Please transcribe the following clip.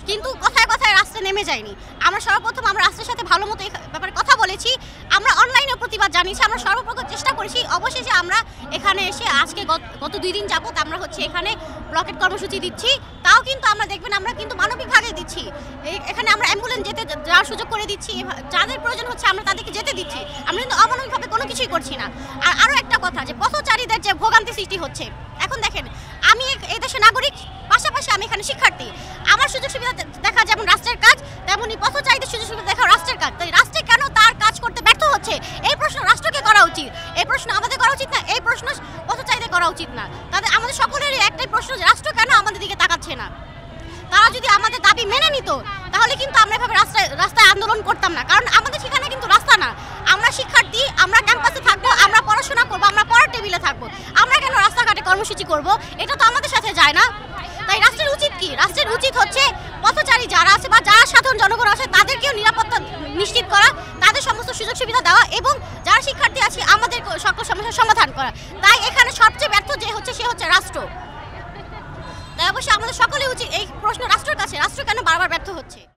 কিন্তু কথায় কথায় রাস্তায় নেমে যায়নি। আমরা সর্বপ্রথম আমরা রাস্তার সাথে ভালো মতো এই ব্যাপারে কথা বলেছি, আমরা অনলাইনে প্রতিবাদ জানিয়েছি, আমরা সর্বপ্রকার চেষ্টা করেছি। অবশেষে আমরা এখানে এসে আজকে গত 2 দিন যাবত আমরা এখানে ব্লকেট কর্মসূচি দিচ্ছি। তাও কিন্তু আমরা দেখবেন আমরা কিন্তু মানবিকভাবে দিচ্ছি। এখানে আমরা অ্যাম্বুলেন্স যাওয়ার সুযোগ করে দিচ্ছি, যাদের প্রয়োজন হচ্ছে আমরা তাদেরকে যেতে দিচ্ছি। আমরা কিন্তু অমানবিকভাবে কোনো কিছুই করছি না। আর আরও একটা কথা, যে পথচারীদের যে ভোগান্তি সৃষ্টি হচ্ছে, এখন দেখেন আমি এই দেশের নাগরিক, পাশাপাশি আমি এখানে শিক্ষার্থী। আমার সুযোগ সুবিধা দেখা যেমন রাষ্ট্রের কাজ, তেমনই পথচারীদের সুযোগ সুবিধা দেখা রাষ্ট্রের কাজ। তাই রাষ্ট্রে কেন তার কাজ করতে ব্যর্থ হচ্ছে, এই প্রশ্ন রাষ্ট্রকে করা উচিত। এই প্রশ্ন আমাদের করা উচিত না, এই প্রশ্ন পথচারীদের করা উচিত না। আমাদের সকলেরই একটাই প্রশ্ন, যে রাষ্ট্র কেন আমাদের দিকে তাকাচ্ছে না। তারা যদি আমাদের দাবি মেনে নিত, তাহলে কিন্তু আমরা এভাবে রাস্তায় আন্দোলন করতাম না। কারণ আমাদের ঠিকানা কিন্তু রাস্তা না। আমরা শিক্ষার্থী, আমরা ক্যাম্পাসে থাকবো, আমরা পড়াশোনা করবো, আমরা পড়ার টেবিলে থাকবো। আমরা কেন রাস্তাঘাটে কর্মসূচি করব? এটা তো আমাদের সাথে যায় না। তাই রাষ্ট্রের উচিত কি? রাষ্ট্রের উচিত হচ্ছে পথচারী যারা আছে বা যারা সাধারণ জনগণ আছে তাদেরকেও নিরাপত্তা নিশ্চিত করা, তাদের সমস্ত সুযোগ সুবিধা দেওয়া, এবং যারা শিক্ষার্থী আছে আমাদের সকল সমস্যার সমাধান করা। তাই এখানে সবচেয়ে ব্যর্থ সে হচ্ছে রাষ্ট্র। তাই অবশ্যই আমাদের সকলে উচিত এই প্রশ্ন রাষ্ট্রের কাছে, রাষ্ট্র কেন বারবার ব্যর্থ হচ্ছে।